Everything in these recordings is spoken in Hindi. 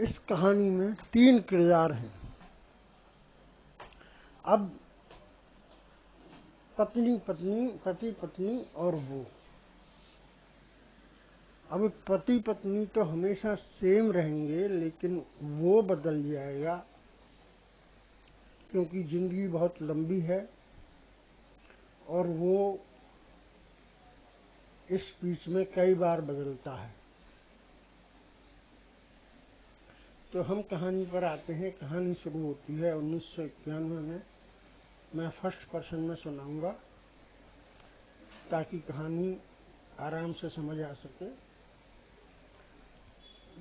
इस कहानी में 3 किरदार हैं। अब पति पत्नी और वो। अब पति पत्नी तो हमेशा सेम रहेंगे, लेकिन वो बदल जाएगा, क्योंकि जिंदगी बहुत लंबी है और वो इस बीच में कई बार बदलता है। तो हम कहानी पर आते हैं। कहानी शुरू होती है 1991 में। मैं फर्स्ट पर्सन में सुनाऊंगा ताकि कहानी आराम से समझ आ सके।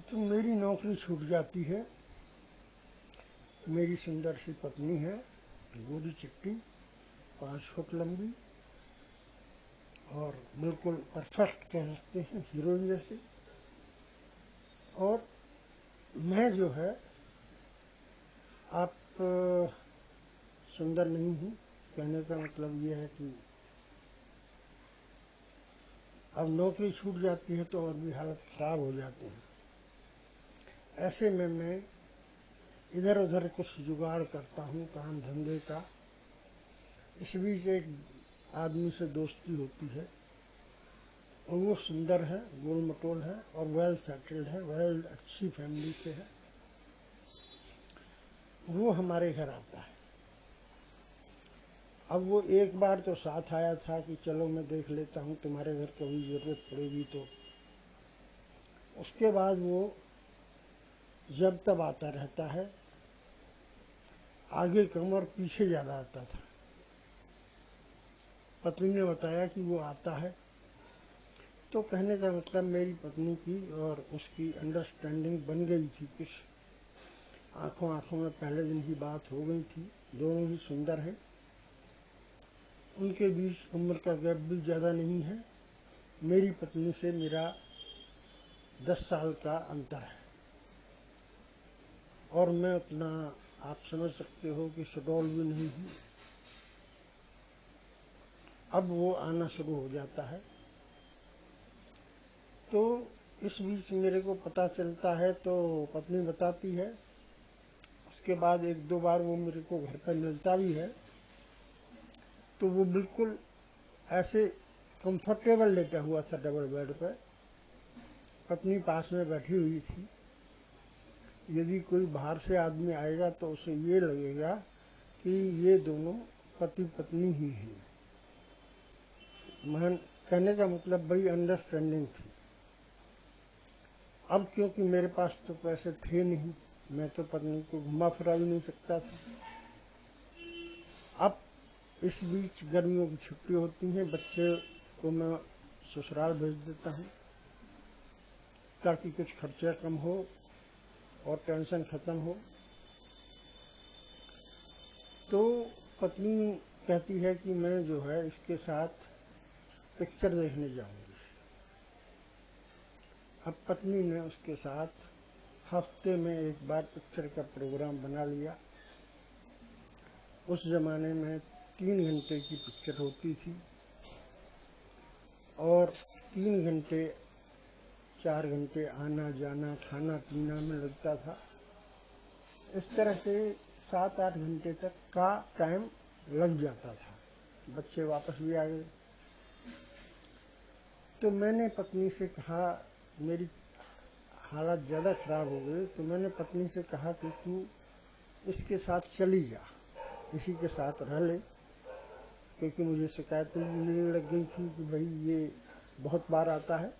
तो मेरी नौकरी छूट जाती है। मेरी सुंदर सी पत्नी है, गोरी चिट्टी, 5 फुट लंबी और बिल्कुल परफेक्ट कह सकते हैं, हीरोइन जैसी। और मैं जो है, आप सुंदर नहीं हूँ, कहने का मतलब ये है कि अब नौकरी छूट जाती है तो और भी हालत ख़राब हो जाते हैं। ऐसे में मैं इधर उधर कुछ जुगाड़ करता हूँ काम धंधे का। इस बीच एक आदमी से दोस्ती होती है और वो सुंदर है, गोल मटोल है और वेल सेटल्ड है, वेल अच्छी फैमिली से है। वो हमारे घर आता है। अब वो एक बार तो साथ आया था कि चलो मैं देख लेता हूँ, तुम्हारे घर कभी ज़रूरत पड़ेगी तो। उसके बाद वो जब तब आता रहता है, आगे कम और पीछे ज़्यादा आता था। पत्नी ने बताया कि वो आता है, तो कहने का मतलब मेरी पत्नी की और उसकी अंडरस्टैंडिंग बन गई थी। कुछ आंखों आंखों में पहले दिन ही बात हो गई थी। दोनों ही सुंदर हैं। उनके बीच उम्र का गैप भी ज़्यादा नहीं है। मेरी पत्नी से मेरा 10 साल का अंतर है और मैं उतना, आप समझ सकते हो कि सुडौल भी नहीं हूँ। अब वो आना शुरू हो जाता है, तो इस बीच मेरे को पता चलता है तो पत्नी बताती है। उसके बाद 1-2 बार वो मेरे को घर पर मिलता भी है, तो वो बिल्कुल ऐसे कंफर्टेबल लेटा हुआ था डबल बेड पर। पत्नी पास में बैठी हुई थी। यदि कोई बाहर से आदमी आएगा तो उसे ये लगेगा कि ये दोनों पति पत्नी ही हैं। मैं कहने का मतलब बड़ी अंडरस्टैंडिंग थी। अब क्योंकि मेरे पास तो पैसे थे नहीं, मैं तो पत्नी को घुमा फिरा भी नहीं सकता था। अब इस बीच गर्मियों की छुट्टी होती हैं, बच्चे को मैं ससुराल भेज देता हूँ ताकि कुछ खर्चा कम हो और टेंशन ख़त्म हो। तो पत्नी कहती है कि मैं जो है इसके साथ पिक्चर देखने जाऊंगी। अब पत्नी ने उसके साथ हफ्ते में एक बार पिक्चर का प्रोग्राम बना लिया। उस ज़माने में 3 घंटे की पिक्चर होती थी और 3 घंटे 4 घंटे आना जाना खाना पीना में लगता था। इस तरह से 7-8 घंटे तक का टाइम लग जाता था। बच्चे वापस भी आ गए। तो मैंने पत्नी से कहा, मेरी हालत ज़्यादा ख़राब हो गई, तो मैंने पत्नी से कहा कि तू इसके साथ चली जा, इसी के साथ रह ले, क्योंकि मुझे शिकायतें मिलने लग गई थी कि भाई ये बहुत बार आता है।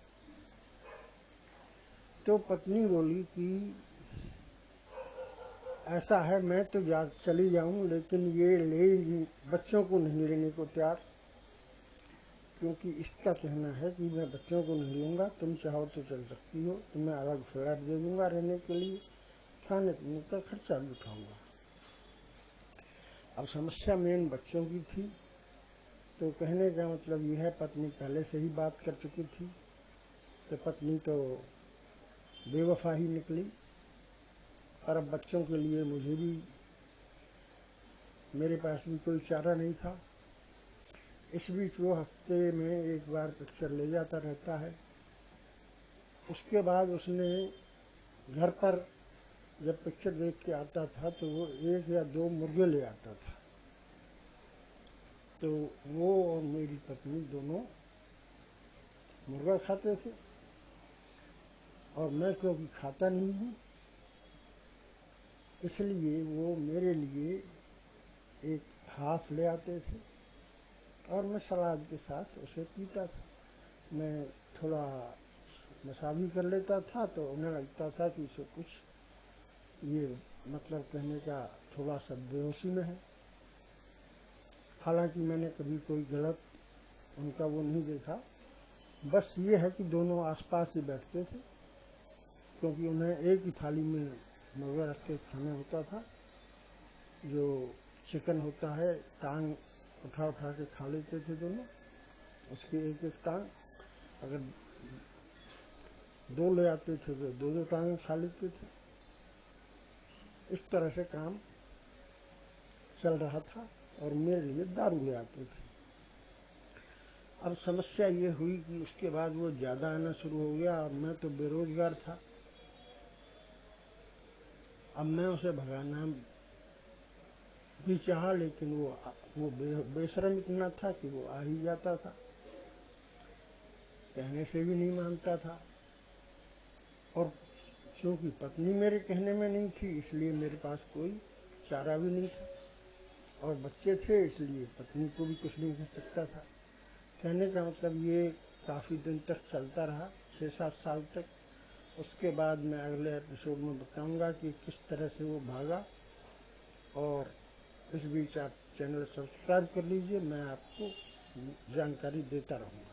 तो पत्नी बोली कि ऐसा है, मैं तो चली जाऊं, लेकिन ये बच्चों को नहीं लेने को तैयार, क्योंकि इसका कहना है कि मैं बच्चों को नहीं लूँगा, तुम चाहो तो चल सकती हो, तुम्हें अलग फ्लैट दे दूँगा रहने के लिए, खाने पीने का खर्चा भी उठाऊँगा। अब समस्या मेन बच्चों की थी। तो कहने का मतलब यह है, पत्नी पहले से ही बात कर चुकी थी, तो पत्नी तो बेवफा ही निकली। और अब बच्चों के लिए मुझे भी, मेरे पास भी कोई चारा नहीं था। इस बीच वो हफ्ते में एक बार पिक्चर ले जाता रहता है। उसके बाद उसने घर पर जब पिक्चर देख के आता था तो वो 1 या 2 मुर्गे ले आता था। तो वो और मेरी पत्नी दोनों मुर्गा खाते थे, और मैं क्योंकि खाता नहीं हूँ, इसलिए वो मेरे लिए एक हाफ ले आते थे और मैं सलाद के साथ उसे पीता था। मैं थोड़ा नशा भी कर लेता था, तो उन्हें लगता था कि इसे कुछ ये मतलब कहने का थोड़ा सा बेहोशी में है। हालांकि मैंने कभी कोई गलत उनका वो नहीं देखा, बस ये है कि दोनों आसपास ही बैठते थे, क्योंकि उन्हें एक ही थाली में मुर्गा रख के खाना होता था। जो चिकन होता है, टांग उठा उठा के खा लेते थे दोनों, उसकी एक एक टांग। अगर 2 ले आते थे तो 2 टांग खा लेते थे। इस तरह से काम चल रहा था, और मेरे लिए दारू ले आते थे। अब समस्या ये हुई कि उसके बाद वो ज़्यादा आना शुरू हो गया, और मैं तो बेरोजगार था। अब मैं उसे भगाना भी चाहा, लेकिन वो बेशरम इतना था कि वो आ ही जाता था, कहने से भी नहीं मानता था। और क्योंकि पत्नी मेरे कहने में नहीं थी, इसलिए मेरे पास कोई चारा भी नहीं था, और बच्चे थे, इसलिए पत्नी को भी कुछ नहीं कह सकता था। कहने का मतलब ये काफ़ी दिन तक चलता रहा, 6-7 साल तक। उसके बाद मैं अगले एपिसोड में बताऊंगा कि किस तरह से वो भागा। और इस बीच आप चैनल सब्सक्राइब कर लीजिए, मैं आपको जानकारी देता रहूँगा।